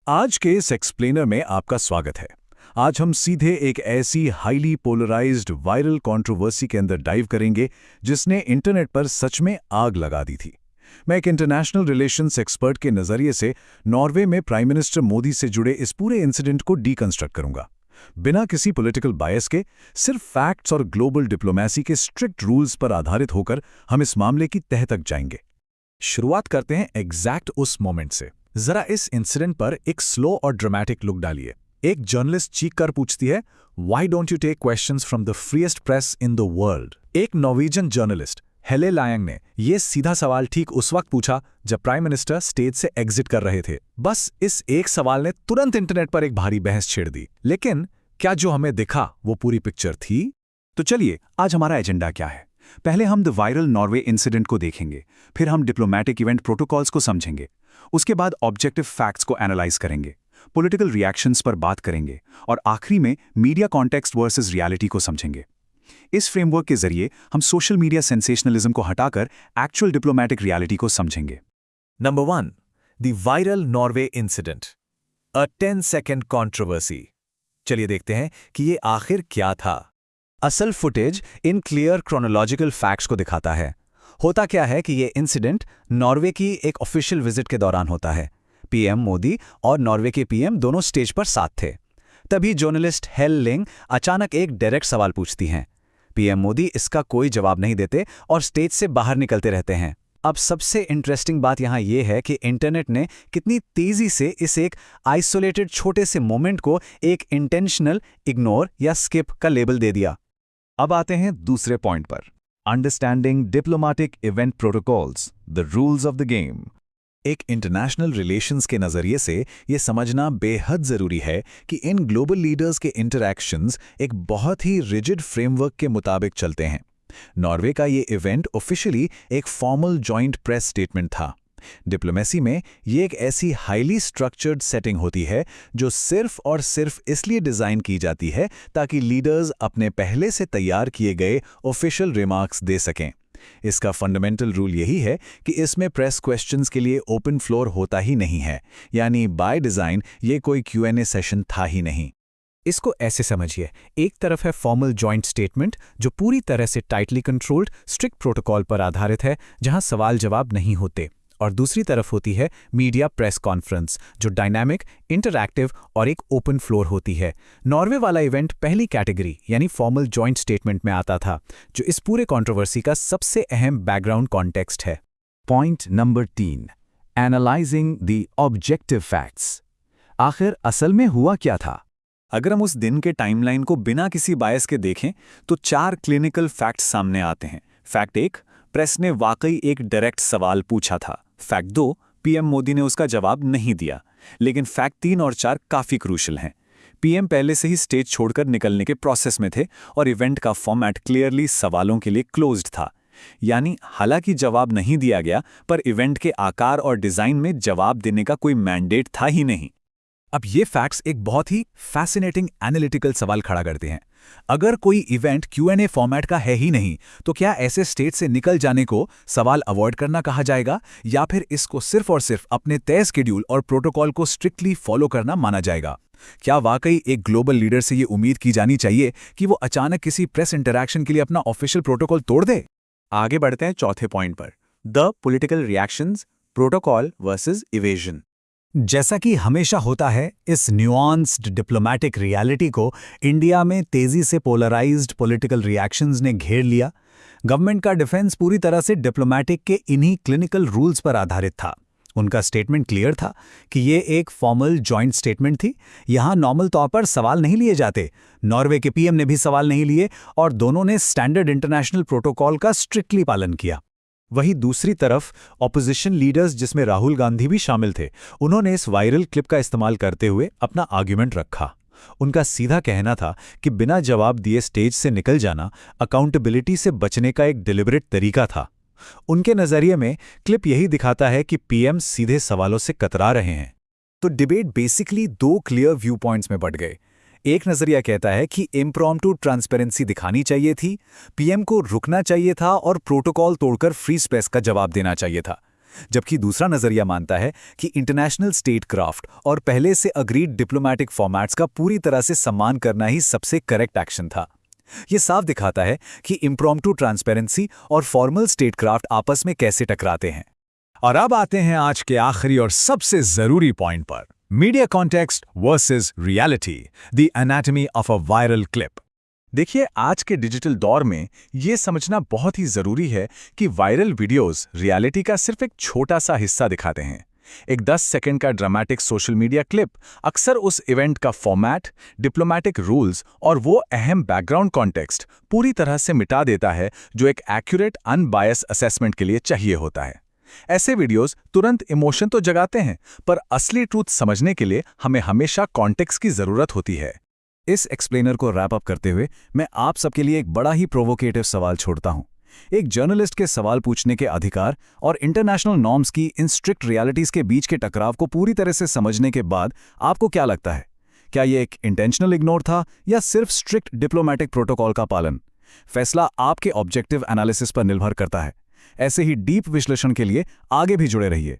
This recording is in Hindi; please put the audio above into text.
आज के इस एक्सप्लेनर में आपका स्वागत है। आज हम सीधे एक ऐसी हाईली पोलराइज्ड वायरल कंट्रोवर्सी के अंदर डाइव करेंगे जिसने इंटरनेट पर सच में आग लगा दी थी। मैं एक इंटरनेशनल रिलेशंस एक्सपर्ट के नजरिए से नॉर्वे में प्राइम मिनिस्टर मोदी से जुड़े इस पूरे इंसिडेंट को डीकंस्ट्रक्ट करूंगा, बिना किसी पॉलिटिकल बायस के। सिर्फ फैक्ट्स और ग्लोबल डिप्लोमेसी के स्ट्रिक्ट रूल्स पर आधारित होकर हम इस मामले की तह तक जाएंगे। शुरुआत करते हैं एग्जैक्ट उस मोमेंट से। जरा इस इंसिडेंट पर एक स्लो और ड्रामेटिक लुक डालिए। एक जर्नलिस्ट चीख कर पूछती है, "Why don't you take questions from the freest press in the world?" एक नॉर्वेजियन जर्नलिस्ट हेले लायंग ने यह सीधा सवाल ठीक उस वक्त पूछा जब प्राइम मिनिस्टर स्टेज से एग्जिट कर रहे थे। बस इस एक सवाल ने तुरंत इंटरनेट पर एक भारी बहस छेड़ दी। लेकिन क्या जो हमें दिखा वो पूरी पिक्चर थी? तो चलिए, आज हमारा एजेंडा क्या है। पहले हम द वायरल नॉर्वे इंसिडेंट को देखेंगे, फिर हम डिप्लोमेटिक इवेंट प्रोटोकॉल्स को समझेंगे, उसके बाद ऑब्जेक्टिव फैक्ट्स को एनालाइज करेंगे, पॉलिटिकल रिएक्शंस पर बात करेंगे और आखिरी में मीडिया कॉन्टेक्स्ट वर्सेस रियलिटी को समझेंगे। इस फ्रेमवर्क के जरिए हम सोशल मीडिया सेंसेशनलिज्म को हटाकर एक्चुअल डिप्लोमेटिक रियलिटी को समझेंगे। Number 1, the viral Norway incident, a 10-second controversy. चलिए देखते हैं कि ये आखिर क्या था। असल footage in clear chronological facts को दिखाता है। होता क्या है कि ये इंसिडेंट नॉर्वे की एक ऑफिशियल विजिट के दौरान होता है। पीएम मोदी और नॉर्वे के पीएम दोनों स्टेज पर साथ थे। तभी जर्नलिस्ट हेल लिंग अचानक एक डायरेक्ट सवाल पूछती हैं। पीएम मोदी इसका कोई जवाब नहीं देते और स्टेज से बाहर निकलते रहते हैं। अब सबसे इंटरेस्टिंग बात यहाँ ये है कि इंटरनेट ने कितनी तेजी से इस एक आइसोलेटेड छोटे से मोमेंट को एक इंटेंशनल इग्नोर या स्किप का लेबल दे दिया। अब आते हैं दूसरे पॉइंट पर, understanding diplomatic event protocols, the rules of the game. एक इंटरनेशनल रिलेशंस के नज़रिए से ये समझना बेहद ज़रूरी है कि इन ग्लोबल लीडर्स के इंटरैक्शंस एक बहुत ही रिजिड फ्रेमवर्क के मुताबिक चलते हैं। नॉर्वे का ये इवेंट ऑफिशियली एक फॉर्मल जॉइंट प्रेस स्टेटमेंट था। डिप्लोमेसी में ये एक ऐसी हाईली स्ट्रक्चर्ड सेटिंग होती है जो सिर्फ और सिर्फ इसलिए डिज़ाइन की जाती है ताकि लीडर्स अपने पहले से तैयार किए गए ऑफिशियल रिमार्क्स दे सकें। इसका फंडामेंटल रूल यही है कि इसमें प्रेस क्वेश्चंस के लिए ओपन फ्लोर होता ही नहीं है, यानी बाय डिज़ाइन ये कोई Q&A सेशन था ही नहीं। इसको ऐसे समझिए, एक तरफ है फॉर्मल जॉइंट स्टेटमेंट जो पूरी तरह से टाइटली कंट्रोल्ड स्ट्रिक्ट प्रोटोकॉल पर आधारित है, जहां सवाल जवाब नहीं होते, और दूसरी तरफ होती है मीडिया प्रेस कॉन्फ्रेंस जो डायनामिक, इंटरैक्टिव और एक ओपन फ्लोर होती है। नॉर्वे वाला इवेंट पहली कैटेगरी यानी फॉर्मल जॉइंट स्टेटमेंट में आता था, जो इस पूरे कंट्रोवर्सी का सबसे अहम बैकग्राउंड कॉन्टेक्स्ट है। Point number 3, analysing the objective facts. आखिर असल में हुआ क्या था? अगर हम उस दिन के टाइमलाइन को बिना किसी बायस के देखें तो 4 क्लिनिकल फैक्ट्स सामने आते हैं। फैक्ट 1, प्रेस ने वाकई एक डायरेक्ट सवाल पूछा था। फैक्ट 2, पीएम मोदी ने उसका जवाब नहीं दिया। लेकिन फैक्ट 3 और 4 काफ़ी क्रूशल हैं। पीएम पहले से ही स्टेज छोड़कर निकलने के प्रोसेस में थे और इवेंट का फॉर्मेट क्लियरली सवालों के लिए क्लोज्ड था। यानी हालांकि जवाब नहीं दिया गया, पर इवेंट के आकार और डिज़ाइन में जवाब देने का कोई मैंडेट था ही नहीं। अब ये फैक्ट्स एक बहुत ही फैसिनेटिंग एनालिटिकल सवाल खड़ा करते हैं। अगर कोई इवेंट Q&A फॉर्मेट का है ही नहीं, तो क्या ऐसे स्टेज से निकल जाने को सवाल अवॉइड करना कहा जाएगा, या फिर इसको सिर्फ और सिर्फ अपने तय शेड्यूल और प्रोटोकॉल को स्ट्रिक्टली फॉलो करना माना जाएगा? क्या वाकई एक ग्लोबल लीडर से ये उम्मीद की जानी चाहिए कि वो अचानक किसी प्रेस इंटरैक्शन के लिए अपना ऑफिशियल प्रोटोकॉल तोड़ दे? आगे बढ़ते हैं चौथे पॉइंट पर, the political reactions, protocol versus evasion. जैसा कि हमेशा होता है, इस न्यूआंस्ड डिप्लोमेटिक रियलिटी को इंडिया में तेजी से पोलराइज्ड पॉलिटिकल रिएक्शंस ने घेर लिया। गवर्नमेंट का डिफेंस पूरी तरह से डिप्लोमेटिक के इन्हीं क्लिनिकल रूल्स पर आधारित था। उनका स्टेटमेंट क्लियर था कि ये एक फॉर्मल जॉइंट स्टेटमेंट थी। यहाँ नॉर्मल तौर पर सवाल नहीं लिए जाते। नॉर्वे के पीएम ने भी सवाल नहीं लिए और दोनों ने स्टैंडर्ड इंटरनेशनल प्रोटोकॉल का स्ट्रिक्टली पालन किया। वहीं दूसरी तरफ ऑपोजिशन लीडर्स, जिसमें राहुल गांधी भी शामिल थे, उन्होंने इस वायरल क्लिप का इस्तेमाल करते हुए अपना आर्ग्यूमेंट रखा। उनका सीधा कहना था कि बिना जवाब दिए स्टेज से निकल जाना अकाउंटेबिलिटी से बचने का एक डिलिबरेट तरीका था। उनके नज़रिए में क्लिप यही दिखाता है कि पीएम सीधे सवालों से कतरा रहे हैं। तो debate basically 2 clear view points में बढ़ गए। एक नजरिया कहता है कि इम्प्रॉम्प्टू ट्रांसपेरेंसी दिखानी चाहिए थी, पीएम को रुकना चाहिए था और प्रोटोकॉल तोड़कर फ्री प्रेस का जवाब देना चाहिए था। जबकि दूसरा नजरिया मानता है कि इंटरनेशनल स्टेटक्राफ्ट और पहले से अग्रीड डिप्लोमैटिक फॉर्मेट्स का पूरी तरह से सम्मान करना ही सबसे करेक्ट एक्शन था। ये साफ दिखाता है कि इम्प्रॉम्प्टू ट्रांसपेरेंसी और फॉर्मल स्टेटक्राफ्ट आपस में कैसे टकराते हैं। और अब आते हैं आज के आखिरी और सबसे जरूरी पॉइंट पर, media context versus reality, the anatomy of a viral clip. देखिए, आज के डिजिटल दौर में ये समझना बहुत ही जरूरी है कि वायरल वीडियोस रियलिटी का सिर्फ एक छोटा सा हिस्सा दिखाते हैं। एक 10 सेकंड का ड्रामेटिक सोशल मीडिया क्लिप अक्सर उस इवेंट का फॉर्मेट, डिप्लोमैटिक रूल्स और वो अहम बैकग्राउंड कॉन्टेक्स्ट पूरी तरह से मिटा देता है जो एक एक्यूरेट अनबायस असेसमेंट के लिए चाहिए होता है। ऐसे वीडियोस तुरंत इमोशन तो जगाते हैं, पर असली ट्रूथ समझने के लिए हमें हमेशा कॉन्टेक्स्ट की जरूरत होती है। इस एक्सप्लेनर को रैप अप करते हुए मैं आप सबके लिए एक बड़ा ही प्रोवोकेटिव सवाल छोड़ता हूं। एक जर्नलिस्ट के सवाल पूछने के अधिकार और इंटरनेशनल नॉर्म्स की इन स्ट्रिक्ट रियलिटीज के बीच के टकराव को पूरी तरह से समझने के बाद आपको क्या लगता है? क्या ये एक इंटेंशनल इग्नोर था या सिर्फ स्ट्रिक्ट डिप्लोमैटिक प्रोटोकॉल का पालन? फैसला आपके ऑब्जेक्टिव एनालिसिस पर निर्भर करता है। ऐसे ही डीप विश्लेषण के लिए आगे भी जुड़े रहिए।